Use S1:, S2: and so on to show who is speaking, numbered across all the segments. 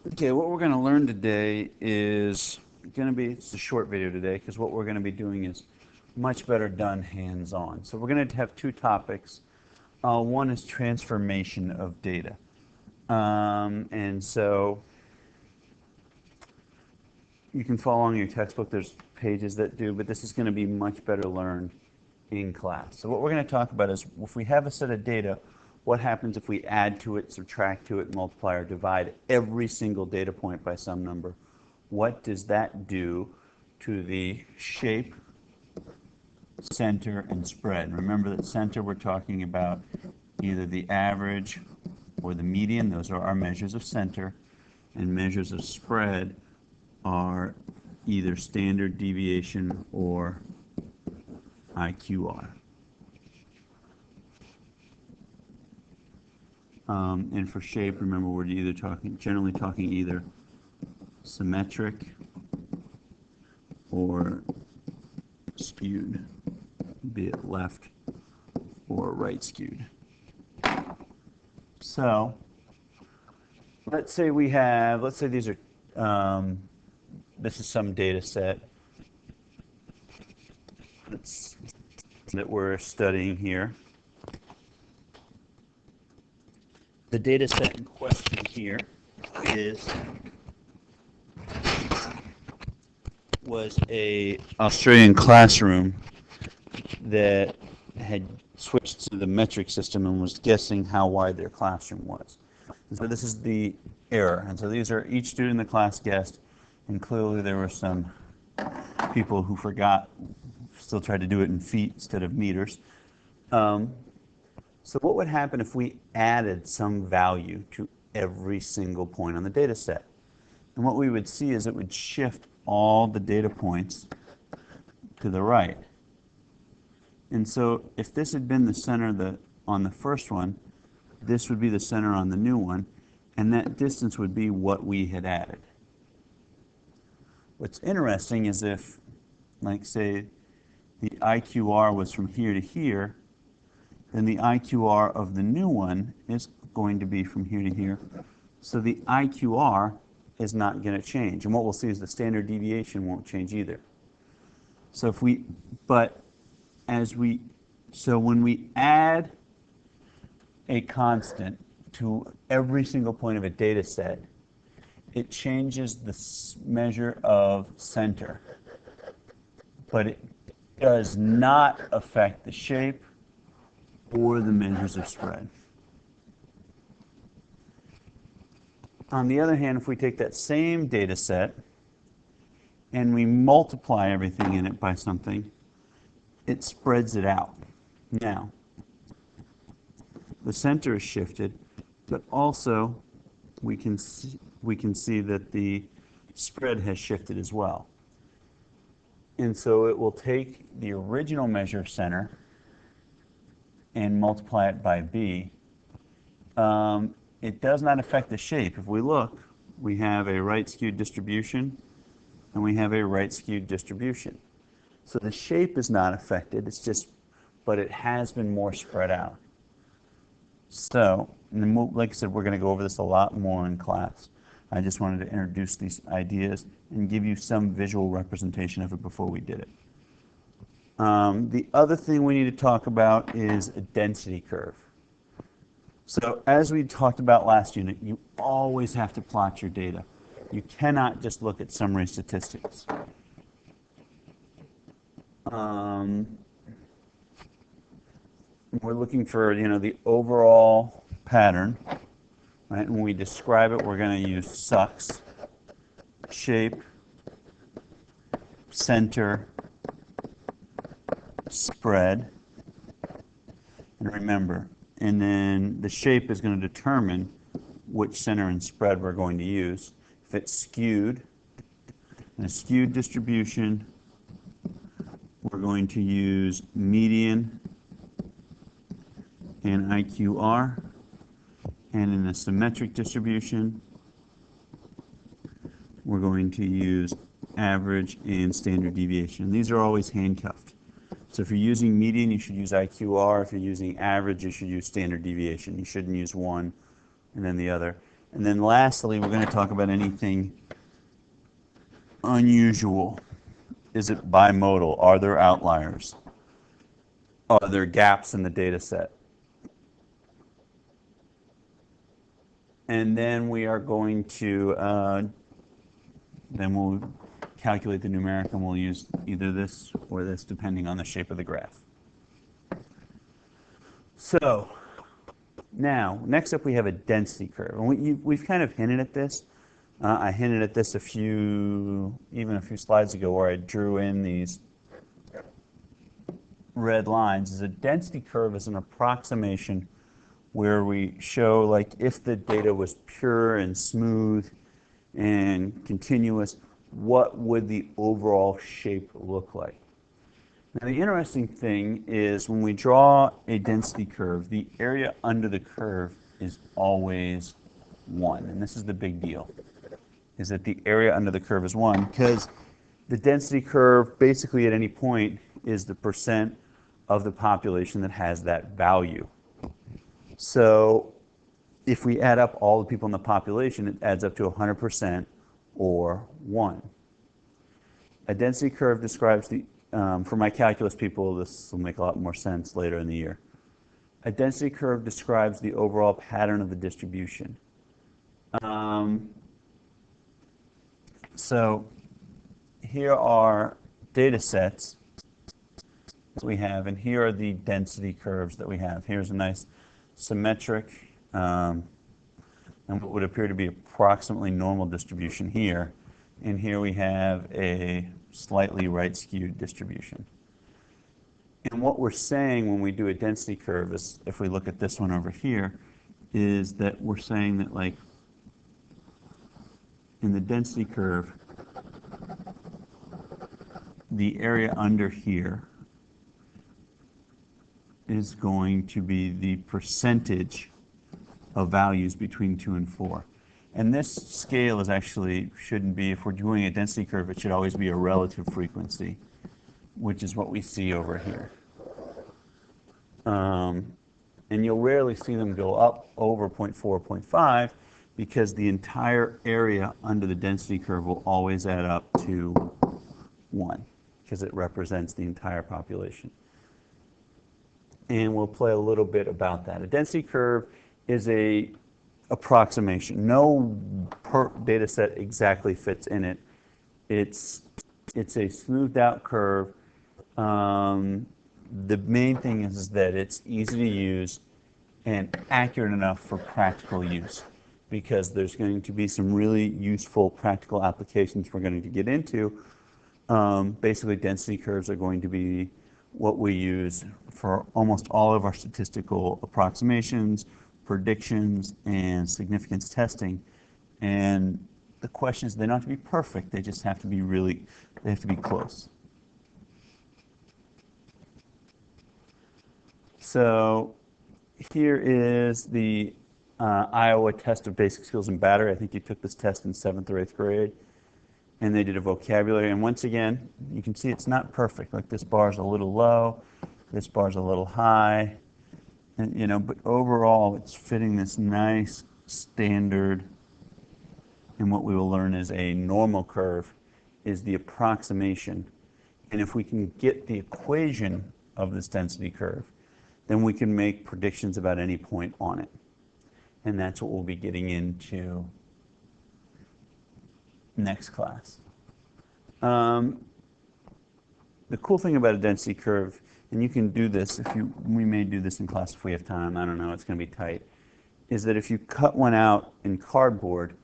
S1: Okay, what we're going to learn today is it's a short video today because what we're going to be doing is much better done hands-on. So we're going to have two topics. One is transformation of data. And so you can follow along in your textbook. There's pages that do, but this is going to be much better learned in class. So what we're going to talk about is if we have a set of data, what happens if we add to it, subtract to it, multiply or divide every single data point by some number? What does that do to the shape, center, and spread? Remember that center we're talking about either the average or the median. Those are our measures of center. And measures of spread are either standard deviation or IQR. And for shape, remember we're generally talking either symmetric or skewed, be it left or right skewed. So let's say these are, this is some data set that we're studying here. The data set in question here was a Australian classroom that had switched to the metric system and was guessing how wide their classroom was. And so this is the error. And so these are each student in the class guessed, and clearly there were some people who still tried to do it in feet instead of meters. So what would happen if we added some value to every single point on the data set? And what we would see is it would shift all the data points to the right. And so if this had been the center on the first one, this would be the center on the new one, and that distance would be what we had added. What's interesting is if, like say, the IQR was from here to here, then the IQR of the new one is going to be from here to here. So the IQR is not going to change. And what we'll see is the standard deviation won't change either. So when we add a constant to every single point of a data set, it changes the measure of center. But it does not affect the shape or the measures of spread. On the other hand, if we take that same data set and we multiply everything in it by something, it spreads it out. Now, the center is shifted, but also we can see that the spread has shifted as well. And so it will take the original measure of center and multiply it by b. It does not affect the shape. If we look, we have a right skewed distribution and we have a right skewed distribution. So the shape is not affected, but it has been more spread out. So, like I said, we're going to go over this a lot more in class. I just wanted to introduce these ideas and give you some visual representation of it before we did it. The other thing we need to talk about is a density curve. So as we talked about last unit, you always have to plot your data. You cannot just look at summary statistics. We're looking for, the overall pattern, right? And when we describe it, we're going to use SUX, shape, center, spread, and remember. And then the shape is going to determine which center and spread we're going to use. If it's skewed, in a skewed distribution, we're going to use median and IQR. And in a symmetric distribution, we're going to use average and standard deviation. These are always handcuffed. So if you're using median, you should use IQR. If you're using average, you should use standard deviation. You shouldn't use one and then the other. And then lastly, we're going to talk about anything unusual. Is it bimodal? Are there outliers? Are there gaps in the data set? And then we are going to, then we'll calculate the numeric, and we'll use either this or this depending on the shape of the graph. So now, next up we have a density curve. And we've kind of hinted at this. I hinted at this even a few slides ago, where I drew in these red lines. A density curve is an approximation where we show, like, if the data was pure and smooth and continuous, what would the overall shape look like? Now, the interesting thing is when we draw a density curve, the area under the curve is always 1. And this is the big deal, is that the area under the curve is 1, because the density curve basically at any point is the percent of the population that has that value. So if we add up all the people in the population, it adds up to 100% or 1. A density curve describes the, for my calculus people, this will make a lot more sense later in the year. A density curve describes the overall pattern of the distribution. So here are data sets that we have, and here are the density curves that we have. Here's a nice symmetric and what would appear to be approximately normal distribution here. And here we have a slightly right-skewed distribution. And what we're saying when we do a density curve is, if we look at this one over here, is that we're saying that, like, in the density curve, the area under here is going to be the percentage of values between 2 and 4. And this scale is actually, shouldn't be, if we're doing a density curve, it should always be a relative frequency, which is what we see over here. And you'll rarely see them go up over 0.4, 0.5, because the entire area under the density curve will always add up to 1, because it represents the entire population. And we'll play a little bit about that. A density curve is a approximation. No data set exactly fits in it. It's a smoothed out curve. The main thing is that it's easy to use and accurate enough for practical use, because there's going to be some really useful practical applications we're going to get into. Basically, density curves are going to be what we use for almost all of our statistical approximations, predictions, and significance testing. And the question is, they don't have to be perfect, they just have to be they have to be close. So here is the Iowa test of basic skills in battery. I think you took this test in 7th or 8th grade. And they did a vocabulary. And once again, you can see it's not perfect. Like, this bar is a little low, this bar is a little high. And, you know, but overall, it's fitting this nice standard. And what we will learn is a normal curve is the approximation. And if we can get the equation of this density curve, then we can make predictions about any point on it. And that's what we'll be getting into next class. The cool thing about a density curve, and you can do this we may do this in class if we have time, I don't know, it's going to be tight, is that if you cut one out in cardboard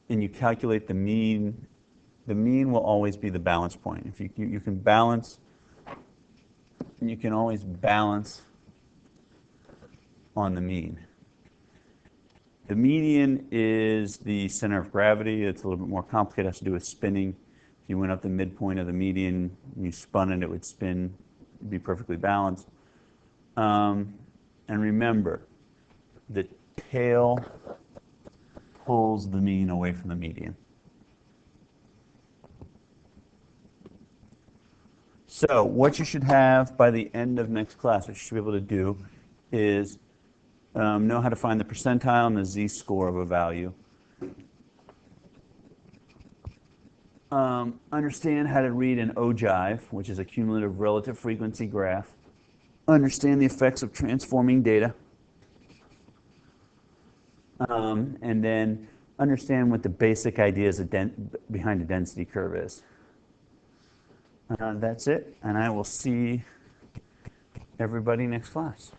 S1: and you calculate the mean will always be the balance point. If you can balance, you can always balance on the mean. The median is the center of gravity. It's a little bit more complicated. It has to do with spinning. If you went up the midpoint of the median and you spun it, it would spin, be perfectly balanced. And remember, the tail pulls the mean away from the median. So what you should have by the end of next class, what you should be able to do is know how to find the percentile and the z-score of a value. Understand how to read an ogive, which is a cumulative relative frequency graph. Understand the effects of transforming data. And then understand what the basic ideas behind a density curve is. That's it, and I will see everybody next class.